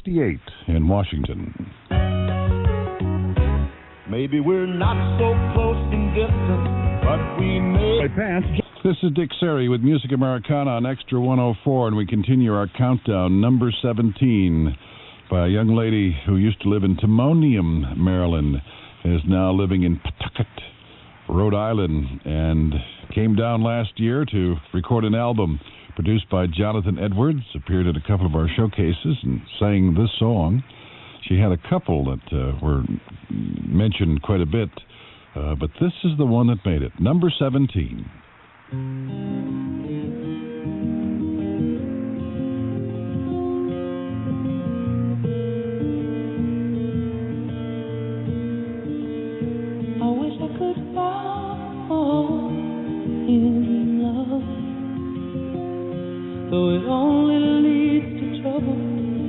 68 in Washington. Maybe we're not so close in distance, but we may pass. This is Dick Cerri with Music Americana on Extra 104, and we continue our countdown. Number 17 by a young lady who used to live in Timonium, Maryland, and is now living in Pawtucket, Rhode Island, and came down last year to record an album produced by Jonathan Edwards, appeared at a couple of our showcases and sang this song. She had a couple that were mentioned quite a bit, but this is the one that made it. Number 17. I wish I could fall in love, though it only leads to trouble.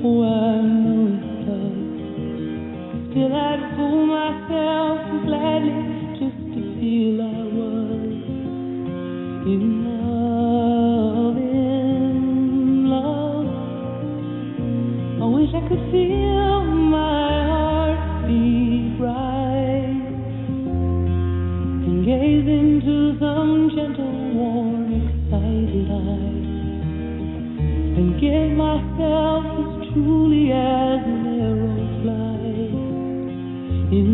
Oh, I know it does. Still I'd fool myself gladly just to feel I was in love, in love. I wish I could feel my heart beat right and gaze into some gentle, warm, excited eyes and give myself as truly as an arrow flies in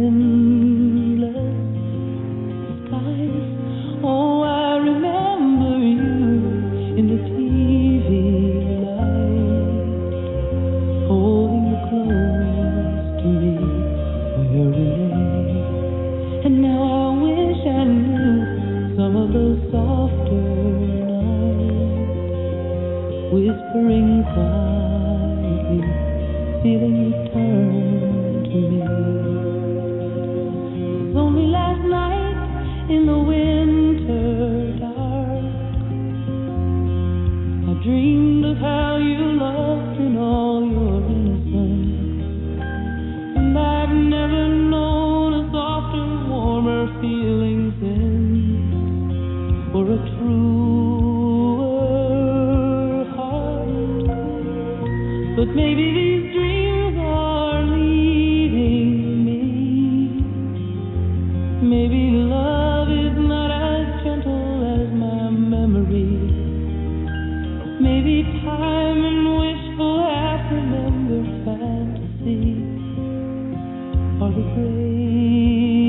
endless skies. Oh, I remember you in the TV light, holding you close to me where we lay. And now I wish I knew some of those softer nights, whispering quietly, feeling you turn to me. 'Cause only last night in the winter dark, I dreamed of how you loved in all your innocence, and I've never known a softer, warmer feeling since, for a truer heart. But maybe these dreams are leading me. Maybe love is not as gentle as my memory. Maybe time and wishful half-remembered fantasy are the greatest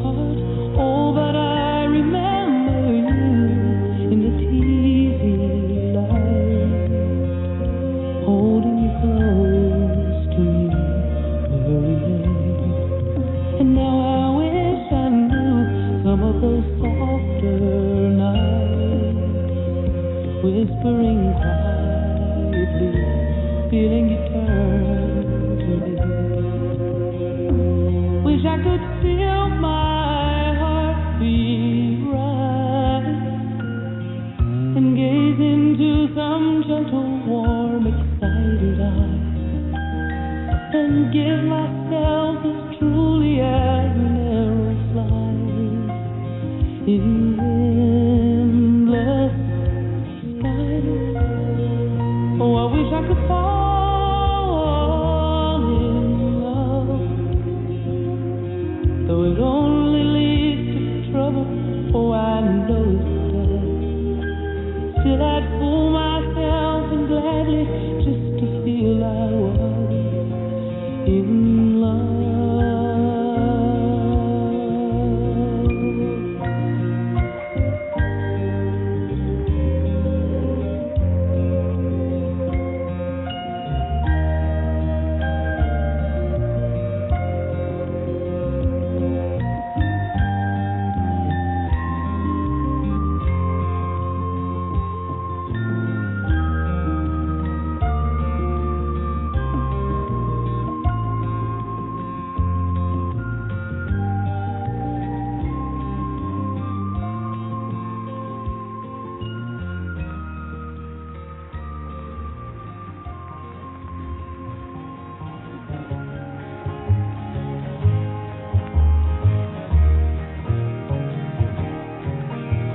part. Oh, but I remember you in the TV light, holding you close to me where we lay. And now I wish I knew some of those softer nights, whispering quietly, feeling you turn to me. Wish I could feel my heart beat right and gaze into some gentle, warm, excited eyes and give myself as truly as an arrow flies in endless skies. Oh, I wish I could fall in love, though it only leads to trouble. Oh, I know it does. Still I'd fool myself and gladly just to feel I was in love.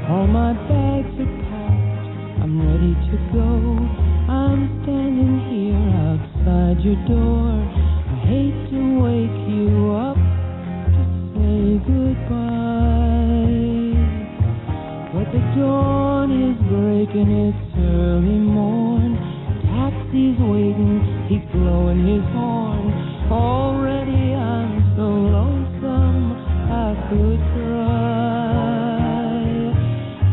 All my bags are packed, I'm ready to go. I'm standing here your door. I hate to wake you up to say goodbye, but the dawn is breaking, it's early morn. Taxi's waiting, he's blowing his horn. Already I'm so lonesome I could cry.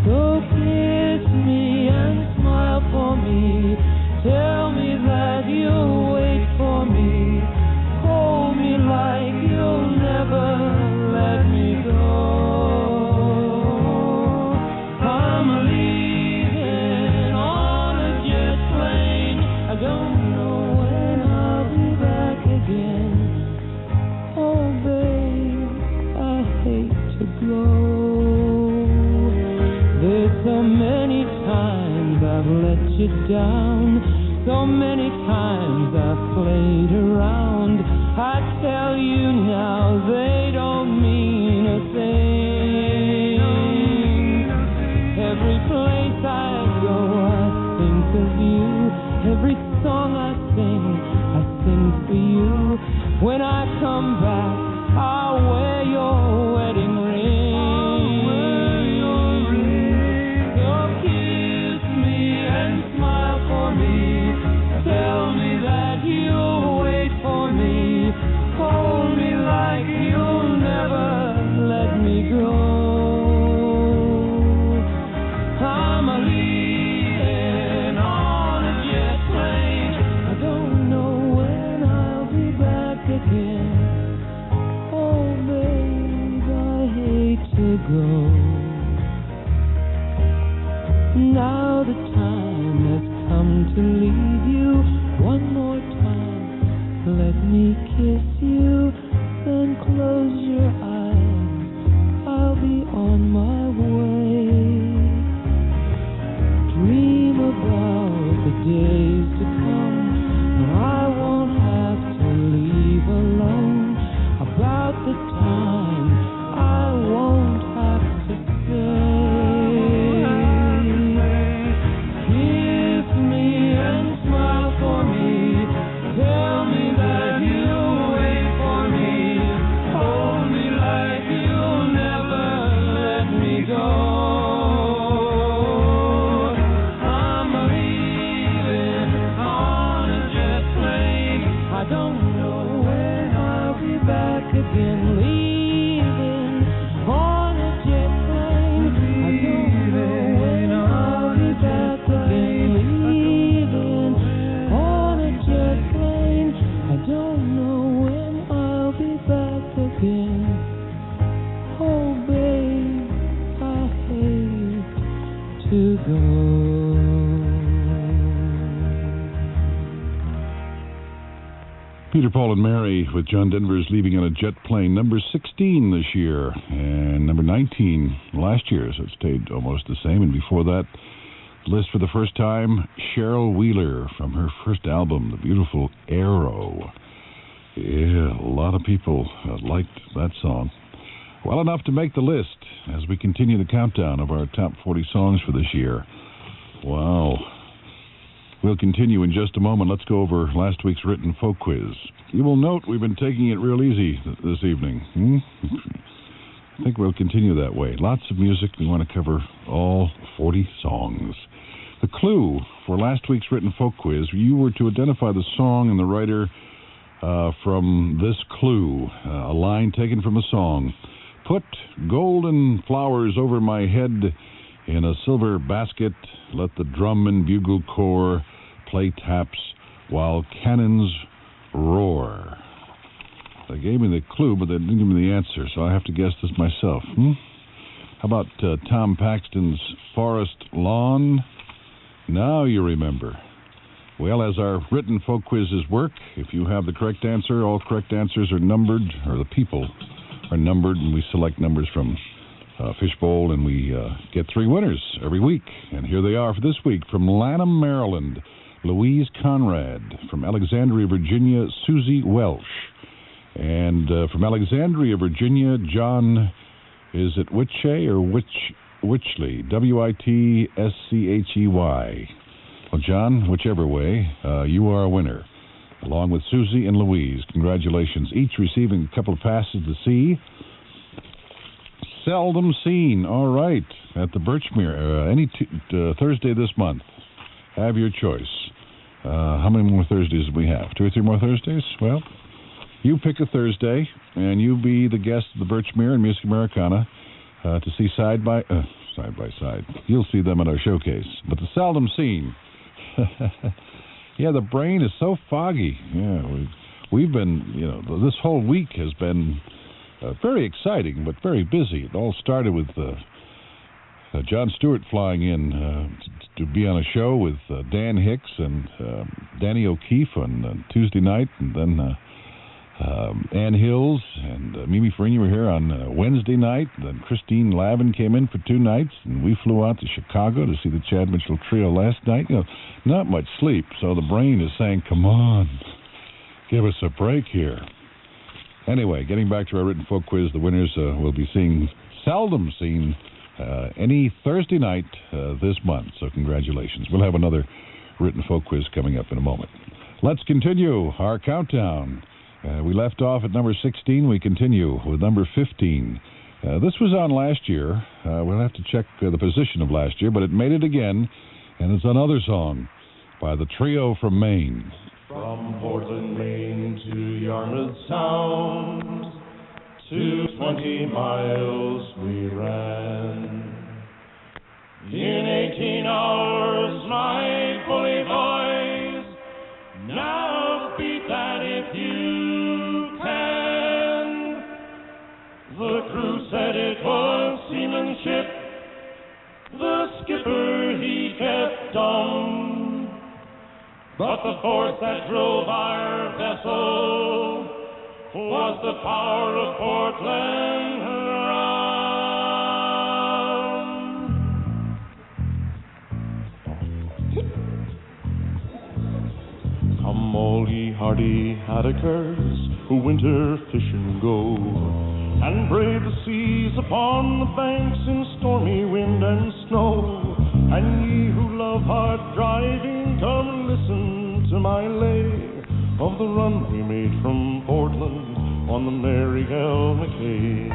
So kiss me and smile for me. Tell me that you'll wait for me. Hold me like you'll never let me go. I'm leaving on a jet plane. I don't know when I'll be back again. Oh, babe, I hate to go. There's so many times I've let you down. So many times I've played around. I tell you now, they don't mean a thing. Every place I go, I think of you. Every song I sing for you. When I come back, I'll wear your wedding ring. So kiss me and smile for me. Tell me that you'll wait for me. Hold me like you'll never let me go. I'm leaving on a jet plane. I don't know when I'll be back again. Oh, babe, I hate to go. Now the time has come to leave you. One more time, let me kiss you, then close your eyes. I'll be on my way. Dream about the days to come when I won't have to leave alone. About the time I won't have to stay. Kiss me and smile for me. Tell me that you'll wait for me. Hold me like you'll never let me go. I'm leaving on a jet plane. I don't know when I'll be back again. Leaving on a jet plane. I don't know when I'll be back again. Leaving on a jet plane. I don't know when I'll be back again. Oh, babe, I hate to go. Peter, Paul, and Mary with John Denver's Leaving on a Jet Plane, number 16 this year, and number 19 last year, so it stayed almost the same. And before that, list for the first time, Cheryl Wheeler from her first album, the beautiful Arrow. Yeah, a lot of people liked that song. Well enough to make the list as we continue the countdown of our top 40 songs for this year. Wow. We'll continue in just a moment. Let's go over last week's written folk quiz. You will note we've been taking it real easy this evening. I think we'll continue that way. Lots of music. We want to cover all 40 songs. The clue for last week's written folk quiz, you were to identify the song and the writer from this clue, a line taken from a song. Put golden flowers over my head in a silver basket. Let the drum and bugle corps play taps while cannons roar. They gave me the clue, but they didn't give me the answer, so I have to guess this myself. How about Tom Paxton's Forest Lawn? Now you remember. Well, as our written folk quizzes work, if you have the correct answer, all correct answers are numbered, or the people are numbered, and we select numbers from Fishbowl, and we get 3 winners every week. And here they are for this week. From Lanham, Maryland, Louise Conrad. From Alexandria, Virginia, Susie Welsh. And from Alexandria, Virginia, John, is it Witchay or Witchley? W-I-T-S-C-H-E-Y. Well, John, whichever way, you are a winner. along with Susie and Louise. Congratulations. Each receiving a couple of passes to sea. Seldom Seen. All right. At the Birchmere. Any Thursday this month. Have your choice. How many more Thursdays do we have? 2 or 3 more Thursdays? Well, you pick a Thursday, and you be the guest of the Birchmere and Music Americana to see side by side. You'll see them at our showcase. But the Seldom Seen. Yeah, the brain is so foggy. Yeah, we've been, this whole week has been very exciting, but very busy. It all started with John Stewart flying in to be on a show with Dan Hicks and Danny O'Keefe on Tuesday night, and then Ann Hills and Mimi Farina were here on Wednesday night. Then Christine Lavin came in for 2 nights, and we flew out to Chicago to see the Chad Mitchell Trio last night. Not much sleep, so the brain is saying, come on, give us a break here. Anyway, getting back to our written folk quiz, the winners will be seeing Seldom Seen any Thursday night this month, so congratulations. We'll have another written folk quiz coming up in a moment. Let's continue our countdown. We left off at number 16. We continue with number 15. This was on last year. We'll have to check the position of last year, but it made it again, and it's another song by the Trio from Maine. From Portland, Maine to Yarmouth Sound, 220 miles we ran. In 18 hours, my bully boys, now beat that if you can. The crew said it was seamanship, the skipper he kept on. But the force that drove our vessel was the power of Portland round. Come all ye hardy haddockers who winter fishing go, and brave the seas upon the banks in stormy wind and snow. And ye who love hard driving, come listen to my lay of the run we made from Portland on the Mary L. McKay.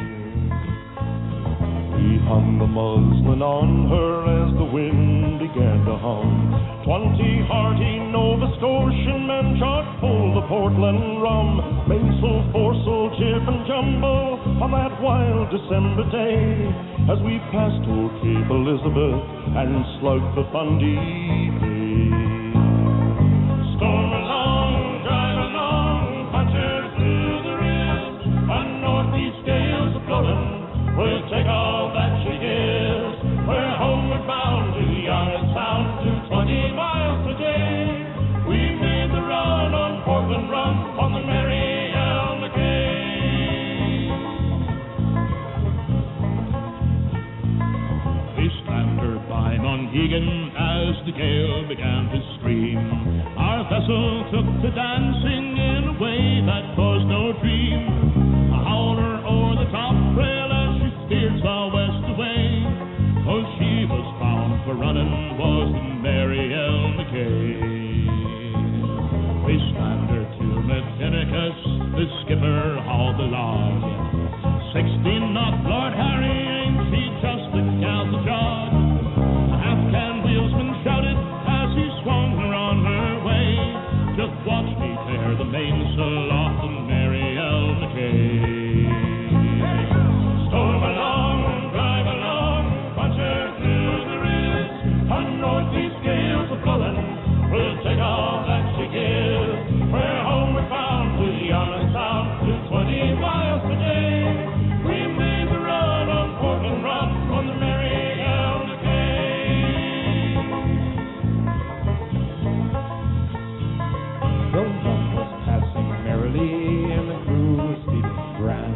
We hung the muslin on her as the wind began to hum. 20 hearty Nova Scotian men shot full the Portland rum. Mainsail, foresail, jib and jumbo on that wild December day, as we passed old Cape Elizabeth and slugged the Fundy Bay. Storm along, drive along, punches through the ribs, on northeast gales a blowing, we'll take all that she gives. We're homeward bound to Yarmouth Sound, 220 miles today. We made the run on Portland Run on the Mary L. McKay. By Monhegan as the gale began to scream, our vessel took to dancing in a way that was no dream. A howler o'er the top rail as she steered southwest away, oh, she was bound for running, was the Mary L. McKay. We slammed her to Matinicus, the skipper hauled the log. 16 knot Lord Harry, ain't she just a gal to jog? Afghan wheelsman shouted as he swung her on her way. Just watch me tear the mainsail off the Mary L. McKay. Storm along, drive along, punch her through the ribs. On northeast gales a blowing, we'll take all that she gives. We're homeward bound to Yarmouth Sound, 220 miles today. We made the run on Portland Run on the Mary L. The run was passing merrily, and the crew was feeling grand.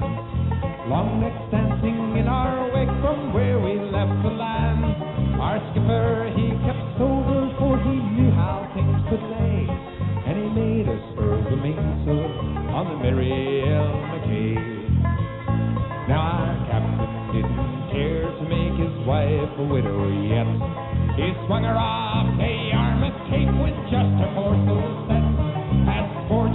Long necks dancing in our wake from where we left the land. Our skipper, he kept sober, for he knew how things could lay, and he made us furl the mainsail on the Mary L. McKay. Now our captain didn't care to make his wife a widow yet. He swung her off to Yarmouth Cape with just a foresail set. Past Port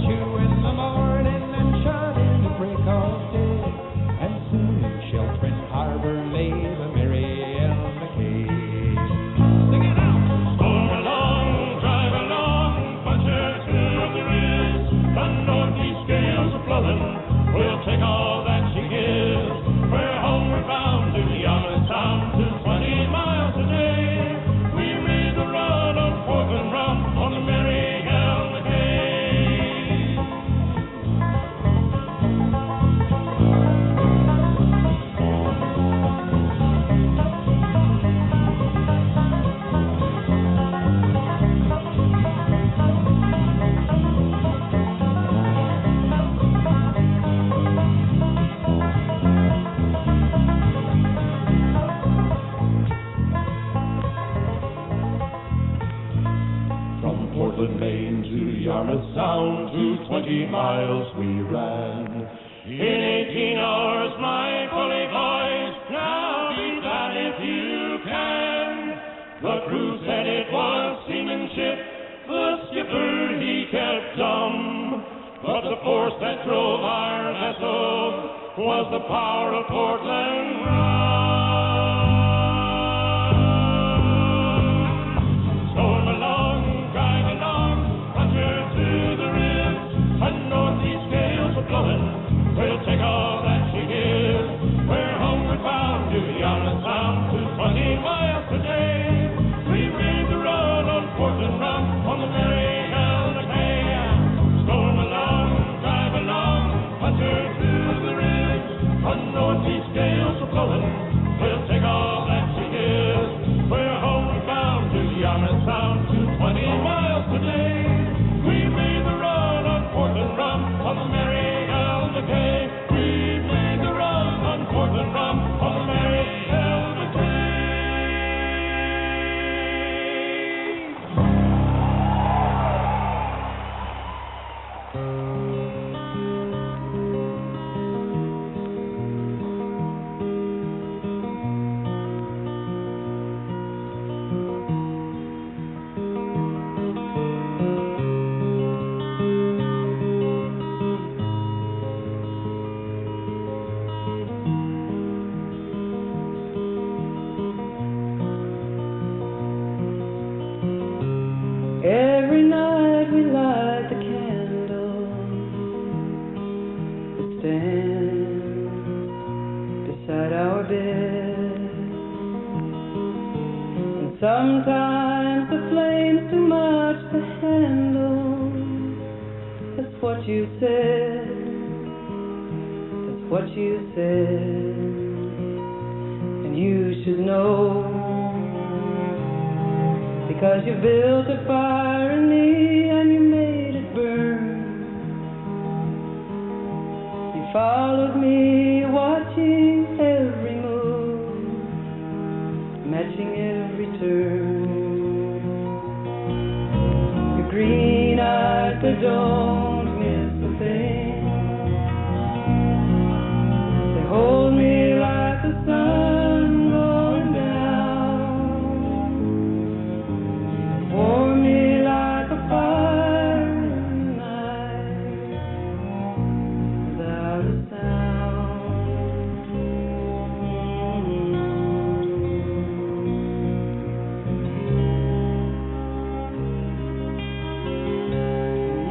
Yarmouth Sound to 20 miles we ran. In 18 hours, my bully boys, now beat that if you can. The crew said it was seamanship, the skipper he kept dumb. But the force that drove our vessel was the power of Portland rum. Storm along, drag along, puncher to the ribs, and northeast gales are blowing. We'll take all that she gives. We're homeward bound to Yarmouth Sound to 20 miles a day. We made the run on Portland rum on the Americana. Storm along, drive along, puncher to the ribs, and northeast gales are blowing. We'll take all that she gives. We're homeward bound to Yarmouth Sound to 20 miles a day. We made the run on Portland rum on the Americana. We made the run on Portland rum on the Americana. Every night we light the candle that stands beside our bed, and sometimes the flame's too much to handle. That's what you said, that's what you said, and you should know. Because you built a fire in me and you made it burn. You followed me, watching every move, matching every turn. Your green eyes, they don't miss a thing. They hold me like the sun going down. Warm me like a fire in the night, without a sound.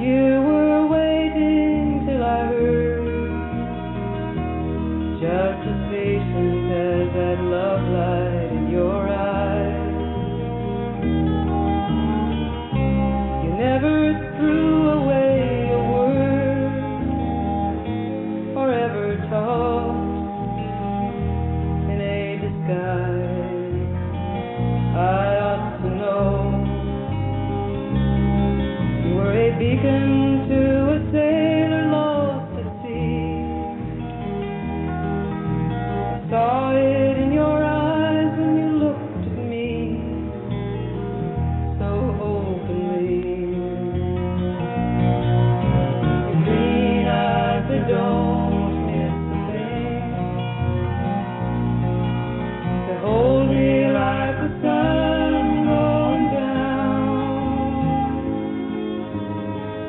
You were waiting till I heard, just as patient as that love light in your eyes. Never threw away a word or ever talked in a disguise. I ought to know you were a beacon to a sailor lost at sea. I saw it in your eyes when you looked at me so openly. They don't miss a thing. They hold me like the sun going down.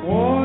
Warm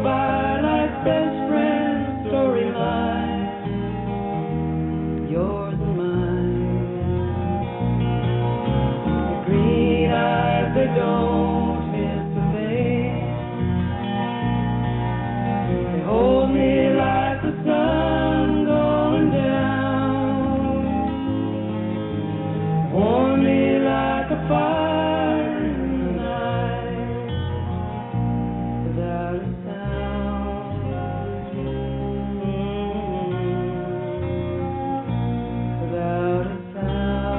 by like best friend storylines, yours and mine. The green eyes, they don't miss a thing. They hold me like the sun going down, warm me like a fire in the night, without a sound, without a sound.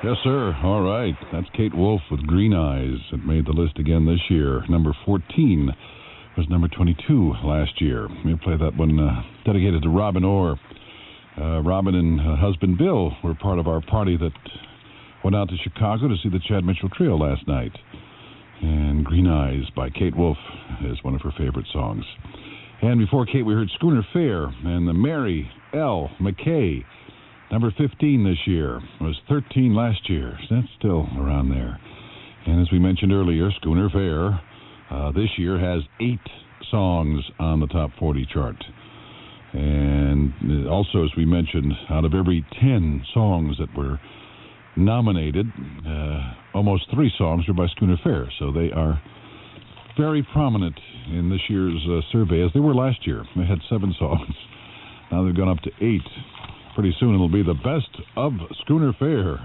Yes, sir. All right. That's Kate Wolf with Green Eyes. It made the list again this year. Number 14 was number 22 last year. We'll play that one dedicated to Robin Orr. Robin and her husband Bill were part of our party that went out to Chicago to see the Chad Mitchell Trio last night. And Green Eyes by Kate Wolf is one of her favorite songs. And before Kate, we heard Schooner Fair and the Mary L. McKay. Number 15 this year. It was 13 last year. So that's still around there. And as we mentioned earlier, Schooner Fair this year has 8 songs on the top 40 chart. And also, as we mentioned, out of every 10 songs that were nominated, almost 3 songs were by Schooner Fair. So they are very prominent in this year's survey, as they were last year. They had 7 songs. Now they've gone up to 8. Pretty soon it'll be the best of Schooner Fair.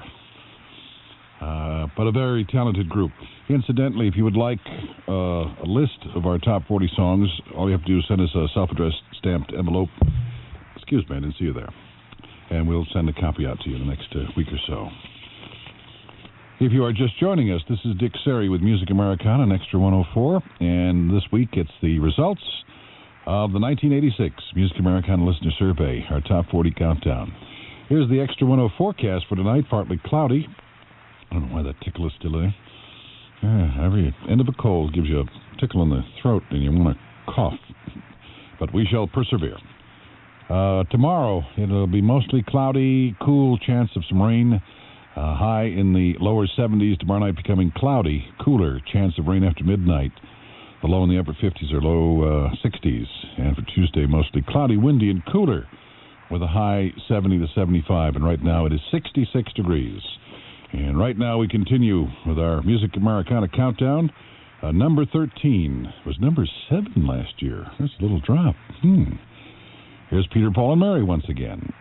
But a very talented group. Incidentally, if you would like a list of our top 40 songs, all you have to do is send us a self-addressed stamped envelope. Excuse me, I didn't see you there. And we'll send a copy out to you in the next week or so. If you are just joining us, this is Dick Cerri with Music Americana on Extra 104. And this week it's the results of the 1986 Music Americana Listener Survey, our top 40 countdown. Here's the Extra 104 forecast for tonight, partly cloudy. I don't know why that tickle is still there. Every end of a cold gives you a tickle in the throat and you want to cough. But we shall persevere. Tomorrow, it'll be mostly cloudy, cool, chance of some rain. High in the lower 70s. Tomorrow night becoming cloudy, cooler, chance of rain after midnight. The low in the upper 50s or low 60s. And for Tuesday, mostly cloudy, windy, and cooler with a high 70 to 75. And right now it is 66 degrees. And right now we continue with our Music Americana countdown. Number 13 was number 7 last year. That's a little drop. Here's Peter, Paul, and Mary once again.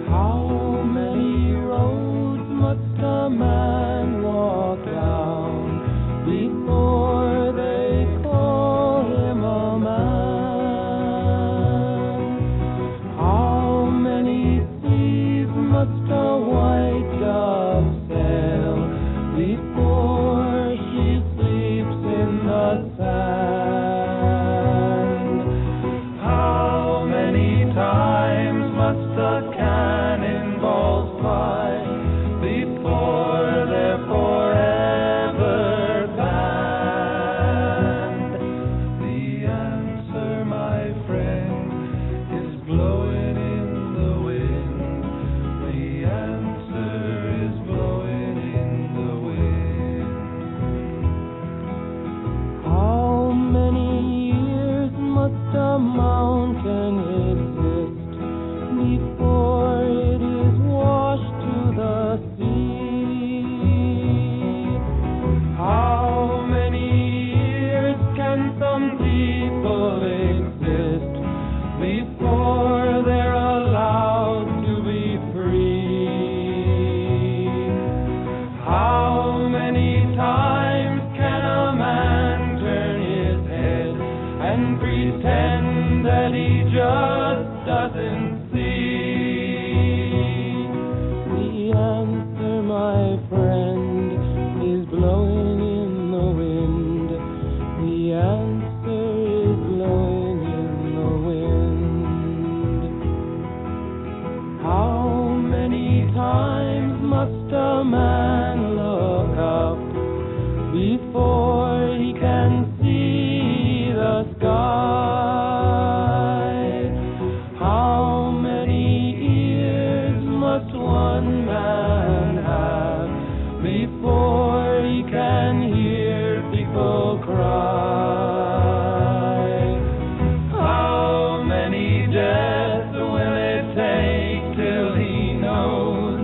How many roads must a man walk down before they call him a man? How many seas must a white dove sail before she sleeps in the sand? How many times must a cannonballs fly before they're forever banned? The answer, my friend, is blowing in the wind. The answer is blowing in the wind. How many years must a mountain exist before it is washed to the sea? How many years can some people exist before they're allowed to be free? How many times can a man turn his head and pretend that he just doesn't see? The answer, my friend, is blowing in the wind. The answer is blowing in the wind. before he can see the sky. How many ears must one man have before he can hear people cry? How many deaths will it take till he knows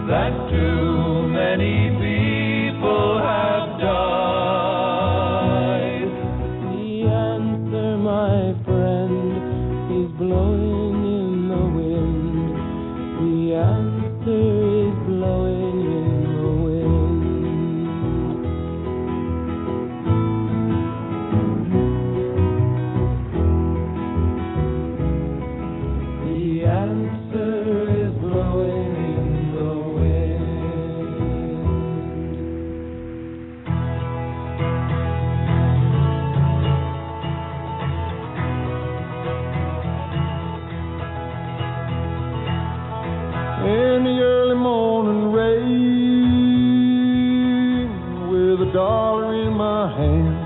that too many people have died? The answer, my friend, is blowing in the wind. The answer is blowing in the wind. The answer is blowing in the wind. In the early morning rain, with a dollar in my hand,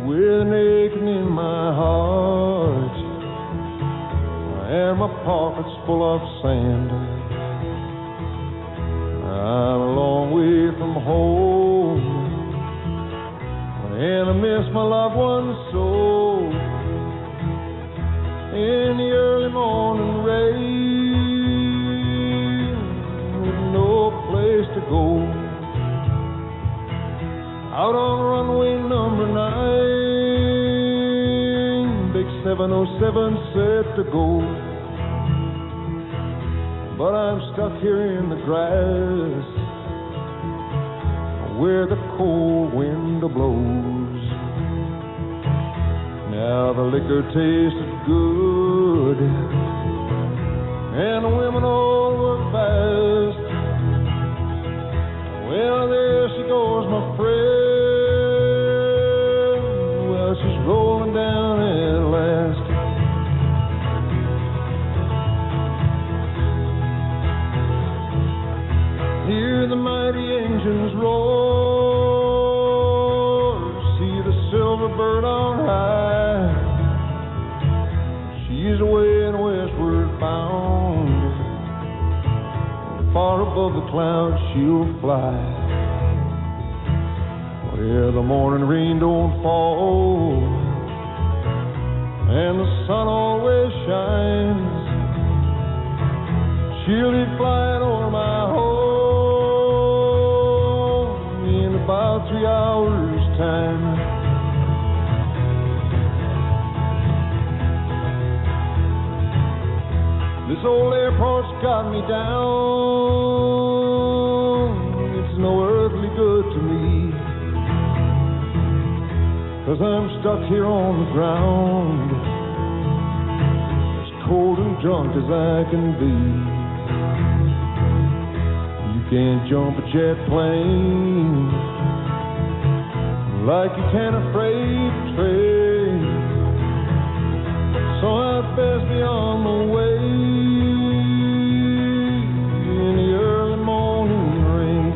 with an aching in my heart, and my pockets full of sand. I'm a long way from home, and I miss my loved ones so. In the early morning rain, with no place to go, out on runway number 9, big 707 set to go. But I'm stuck here in the grass, where the cold wind blows. Now the liquor tasted good, and the women all were fast. Well, there she goes, my friend. Well, she's rolling down at last. Hear the mighty engines roar, see the silver bird on high. She's away and westward bound, far above the clouds she'll fly, where the morning rain don't fall and the sun always shines. She'll be flying over my home in about 3 hours' time. This old airport's got me down. It's no earthly good to me, 'cause I'm stuck here on the ground, as cold and drunk as I can be. You can't jump a jet plane like you can a freight train, so I'd best be on the way in the early morning rain.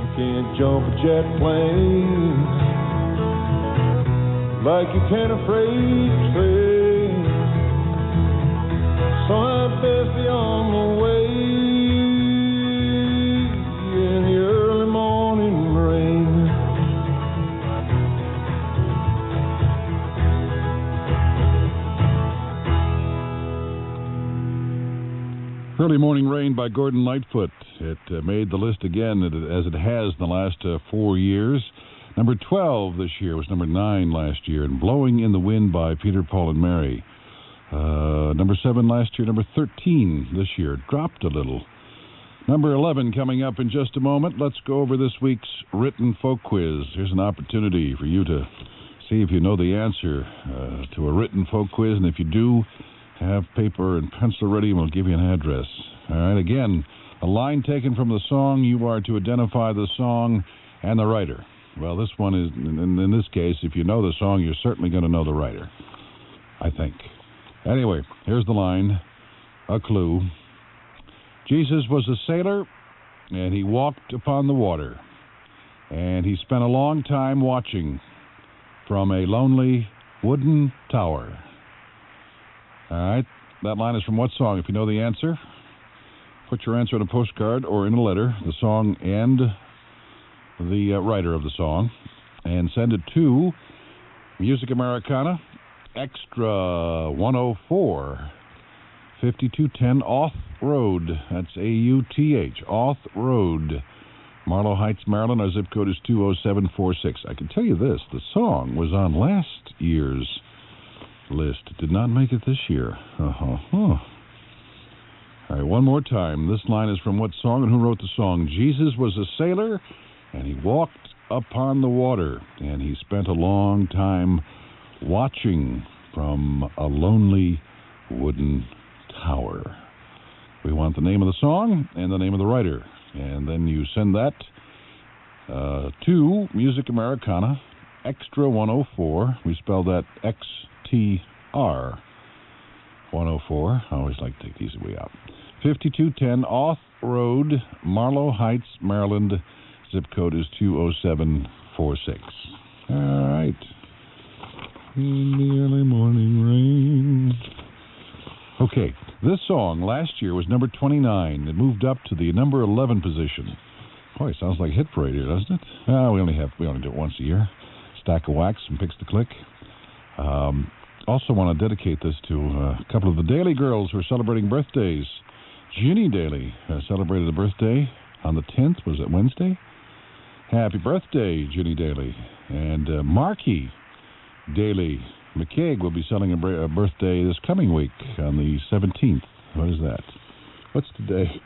You can't jump a jet plane like you can a freight train, so I'd best be on the way in the early morning rain. Early Morning Rain by Gordon Lightfoot. It made the list again, as it has in the last 4 years. Number 12 this year was number 9 last year. And Blowing in the Wind by Peter, Paul, and Mary. Number 7 last year, number 13 this year. Dropped a little. Number 11 coming up in just a moment. Let's go over this week's written folk quiz. Here's an opportunity for you to see if you know the answer to a written folk quiz. And if you do, have paper and pencil ready, and we'll give you an address. All right, again, a line taken from the song. You are to identify the song and the writer. Well, this one is, in this case, if you know the song, you're certainly going to know the writer, I think. Anyway, here's the line, a clue. Jesus was a sailor and he walked upon the water, and he spent a long time watching from a lonely wooden tower. All right, that line is from what song? If you know the answer, put your answer on a postcard or in a letter, the song and the writer of the song, and send it to Music Americana, Extra 104, 5210 Auth Road. That's A-U-T-H, Auth Road, Marlow Heights, Maryland. Our zip code is 20746. I can tell you this, the song was on last year's list. It did not make it this year. All right, one more time. This line is from what song and who wrote the song? Jesus was a sailor, and he walked upon the water, and he spent a long time watching from a lonely wooden tower. We want the name of the song and the name of the writer, and then you send that to Music Americana, Extra 104. We spell that X-T-R 104. I always like to take these way out. 5210 Auth Road, Marlow Heights, Maryland. Zip code is 20746. All right. In the early morning rain. Okay, this song last year was number 29. It moved up to the number 11 position. Boy, it sounds like Hit Parade here, doesn't it? We only do it once a year. Stack of wax and picks to click. Also want to dedicate this to a couple of the Daly girls who are celebrating birthdays. Ginny Daly celebrated a birthday on the 10th. Was it Wednesday? Happy birthday, Ginny Daly. And Marky Daly McCaig will be celebrating a birthday this coming week on the 17th. What is that? What's today?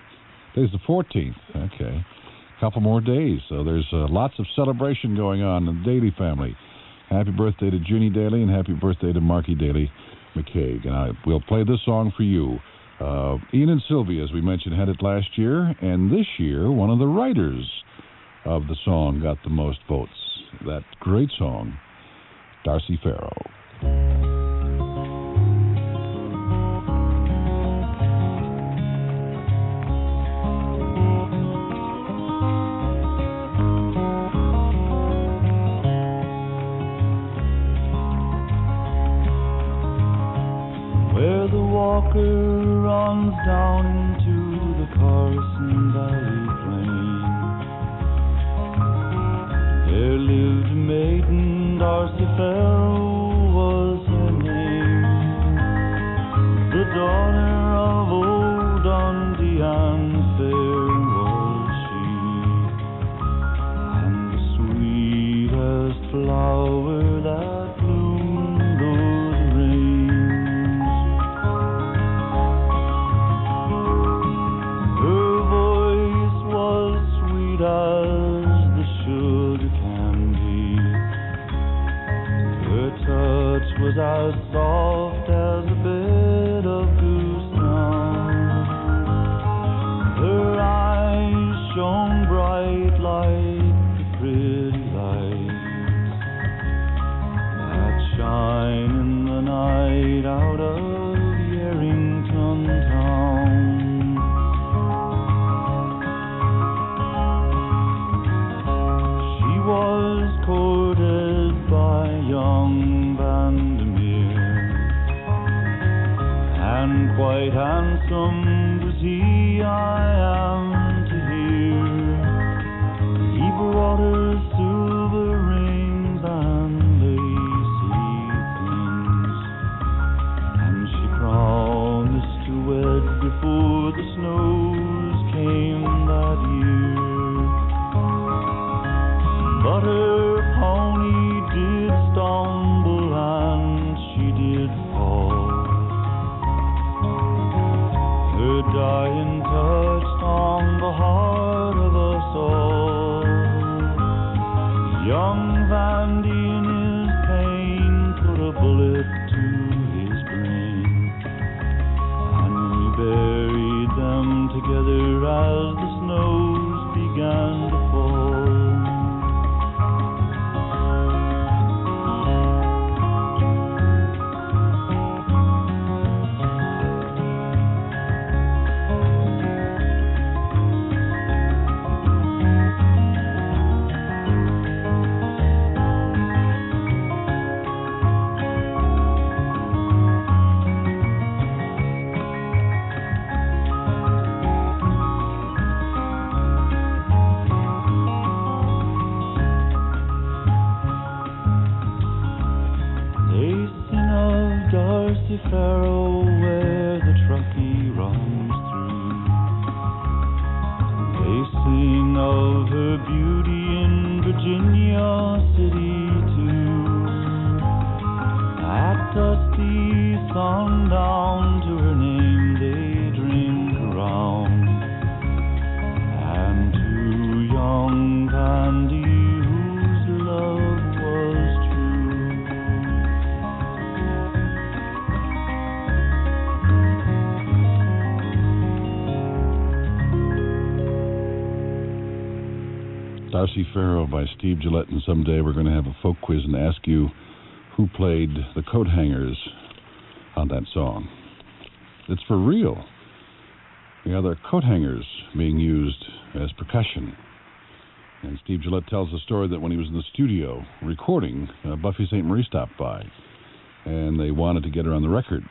Today's the 14th. Okay. A couple more days. So there's lots of celebration going on in the Daly family. Happy birthday to Ginny Daly and happy birthday to Marky Daly McCaig. And we'll play this song for you. Ian and Sylvia, as we mentioned, had it last year. And this year, one of the writers of the song got the most votes. That great song, Darcy Farrow. Where the walker runs down into the Carson Valley plain, there lived a maiden, Darcy Farrow was her name, the daughter of old Dundee, and fair was she, and the sweetest flower that bloomed o'er the range. Her voice was sweet as the sugar candy, her touch was as soft as a bed of goose down, her eyes shone bright like the pretty lights that shine in the night out of Yerington town. She was courted by young Vandermeer, and quite handsome was he, I am to hear. He brought her silver rings and lacy pins, and she promised to wed before the snows came that year. But her pony did stumble and she did fall. Her dying touched on the heart of us all. Young Vandy in his pain put a bullet to his brain, and we buried them together as the snows began to fall. beauty in Virginia City too. At dusty sundown to her name they drink around, and to young Candy whose love was true. Darcy Farrow by Steve Gillette, and someday we're going to have a folk quiz and ask you who played the coat hangers on that song. It's for real. Yeah, there are coat hangers being used as percussion. And Steve Gillette tells the story that when he was in the studio recording, Buffy St. Marie stopped by, and they wanted to get her on the record,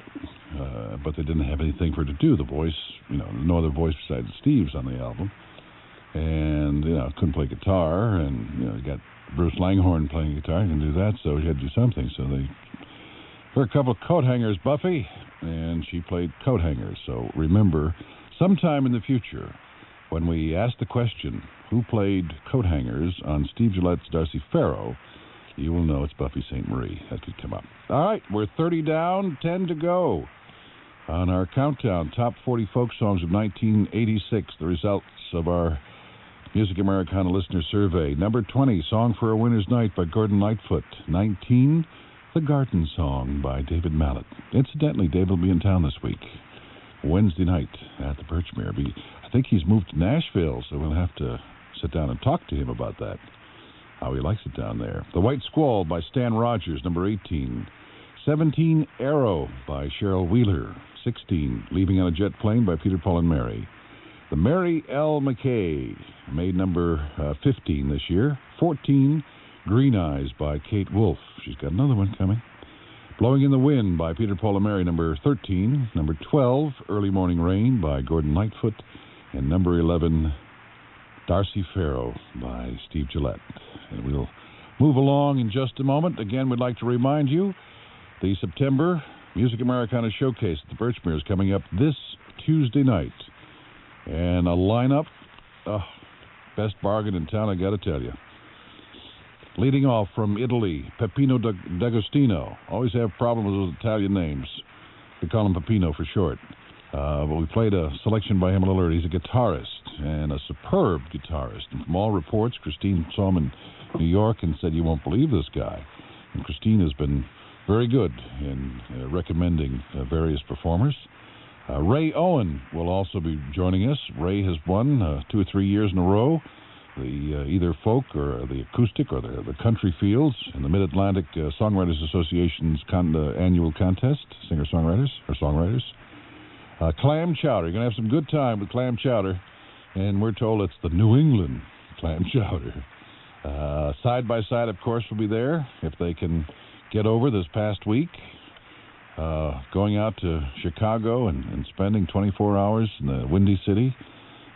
but they didn't have anything for her to do. The voice, no other voice besides Steve's on the album. And, couldn't play guitar, and, you got Bruce Langhorne playing guitar. He can do that, so he had to do something. So they her a couple of coat hangers, Buffy, and she played coat hangers. So remember, sometime in the future, when we ask the question, who played coat hangers on Steve Gillette's Darcy Farrow, you will know it's Buffy St. Marie. That could come up. All right, we're 30 down, 10 to go. On our countdown, top 40 folk songs of 1986, the results of our Music Americana listener survey. Number 20, Song for a Winter's Night by Gordon Lightfoot. 19, The Garden Song by David Mallet. Incidentally, Dave will be in town this week, Wednesday night at the Birchmere. I think he's moved to Nashville, so we'll have to sit down and talk to him about that, how he likes it down there. The White Squall by Stan Rogers, number 18. 17, Arrow by Cheryl Wheeler. 16, Leaving on a Jet Plane by Peter, Paul, and Mary. The Mary L. McKay made number 15 this year. 14, Green Eyes by Kate Wolf. She's got another one coming. Blowing in the Wind by Peter, Paul, and Mary, number 13. Number 12, Early Morning Rain by Gordon Lightfoot. And number 11, Darcy Farrow by Steve Gillette. And we'll move along in just a moment. Again, we'd like to remind you, the September Music Americana Showcase at the Birchmere is coming up this Tuesday night. And a lineup, best bargain in town, I got to tell you. Leading off from Italy, Peppino D'Agostino. Always have problems with Italian names. We call him Peppino for short. But we played a selection by him a little earlier. He's a guitarist, and a superb guitarist. And from all reports, Christine saw him in New York and said, you won't believe this guy. And Christine has been very good in recommending various performers. Ray Owen will also be joining us. Ray has won 2 or 3 years in a row the either folk or the acoustic or the country fields in the Mid-Atlantic Songwriters Association's annual contest, singer-songwriters or songwriters. Clam Chowder. You're going to have some good time with Clam Chowder, and we're told it's the New England Clam Chowder. Side by Side, of course, will be there if they can get over this past week. Going out to Chicago and spending 24 hours in the Windy City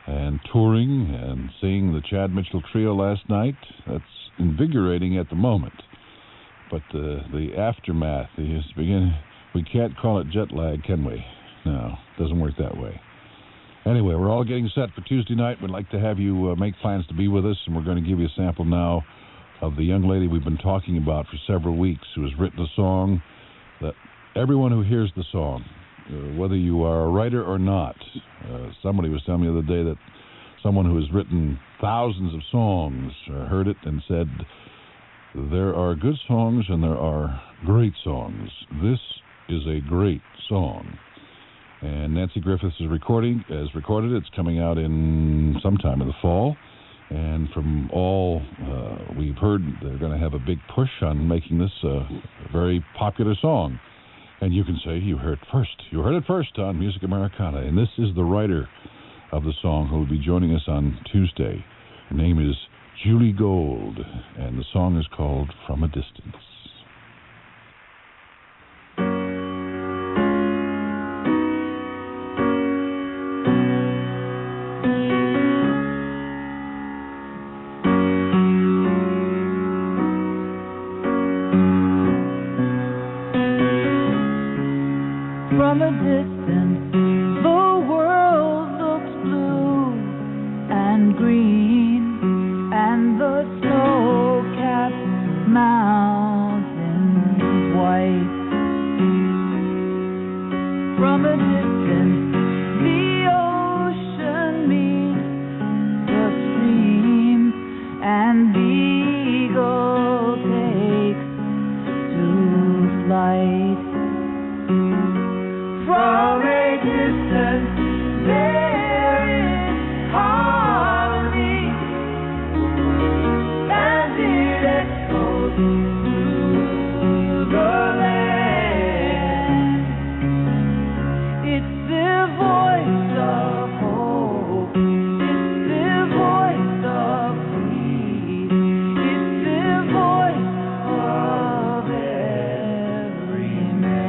and touring and seeing the Chad Mitchell Trio last night. That's invigorating at the moment. But the aftermath is beginning. We can't call it jet lag, can we? No, it doesn't work that way. Anyway, we're all getting set for Tuesday night. We'd like to have you make plans to be with us, and we're going to give you a sample now of the young lady we've been talking about for several weeks who has written a song that everyone who hears the song, whether you are a writer or not, somebody was telling me the other day that someone who has written thousands of songs heard it and said, there are good songs and there are great songs. This is a great song. And Nancy Griffiths has recorded it. It's coming out in sometime in the fall. And from all we've heard, they're going to have a big push on making this a very popular song. And you can say you heard it first. You heard it first on Music Americana. And this is the writer of the song who will be joining us on Tuesday. Her name is Julie Gold, and the song is called From a Distance. From a distance, the world looks blue and green and mountains white. From a distance, the ocean meets the stream, and the eagle takes to flight. From a distance, there is harmony, and it echoes through the land. It's the voice of hope, it's the voice of peace, it's the voice of every man.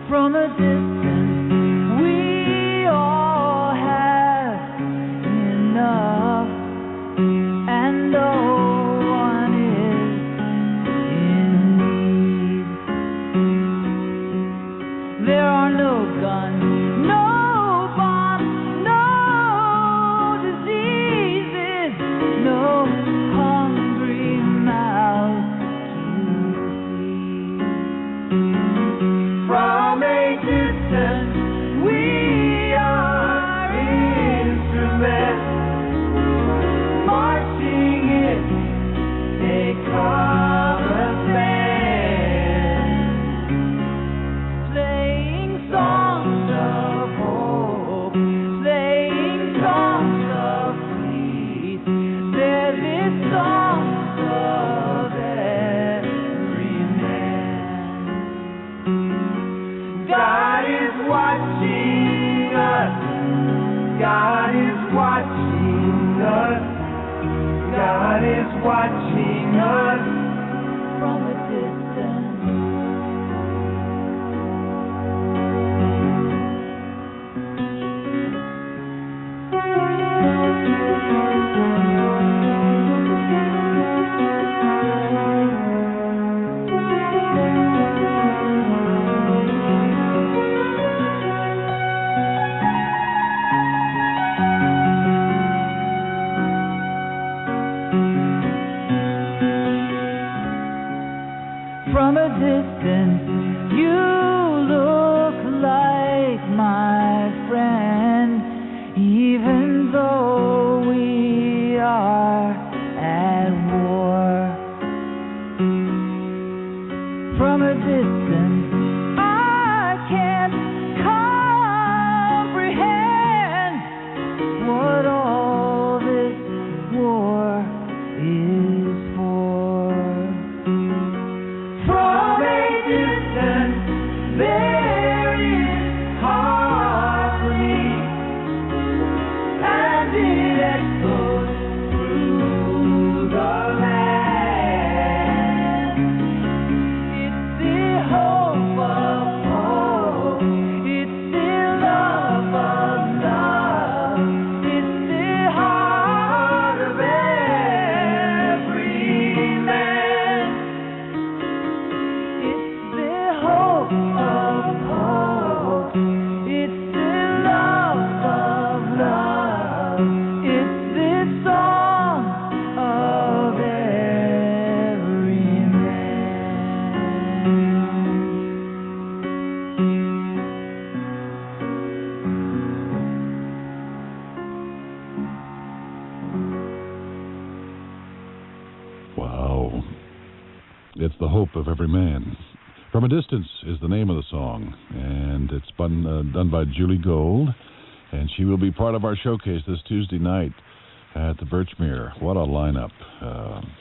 From a distance, we all have enough, and no one is in need. There are no guns, no bombs, no diseases, no hungry mouths to feed. From a distance, we are instruments, marching in a common band, playing songs of hope, playing songs of peace. They're the songs of every man. God is watching us. God is watching us. God is watching us from a distance. From a distance, you look like my friend, even though we are at war. From a distance, I can't comprehend what all this war is for. From a distance, there is harmony, and it echoes through the land. It's the hope of hope, it's the love of love, it's the heart of every man. It's the hope of hope, it's the love of love, it's the song of every man. Wow. It's the hope of every man. From a Distance is the name of the song, and it's been done by Julie Gold, and she will be part of our showcase this Tuesday night at the Birchmere. What a lineup.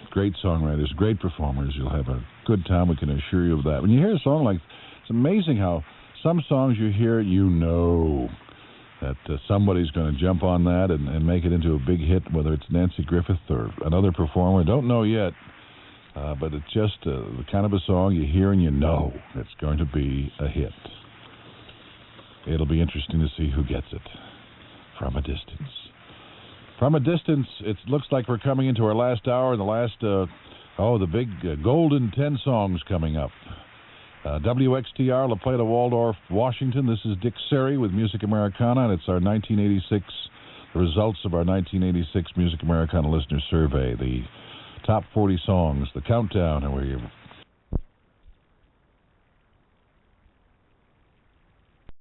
Great songwriters, great performers. You'll have a good time, we can assure you of that. When you hear a song like, it's amazing how some songs you hear, you know that somebody's going to jump on that and make it into a big hit, whether it's Nancy Griffith or another performer. Don't know yet. But it's just the kind of a song you hear and you know it's going to be a hit. It'll be interesting to see who gets it. From a Distance. From a Distance, it looks like we're coming into our last hour, the last, the big golden 10 songs coming up. WXTR, La Plata, Waldorf, Washington. This is Dick Cerri with Music Americana, and it's our 1986, the results of our 1986 Music Americana Listener Survey, the top 40 songs, the countdown, and we're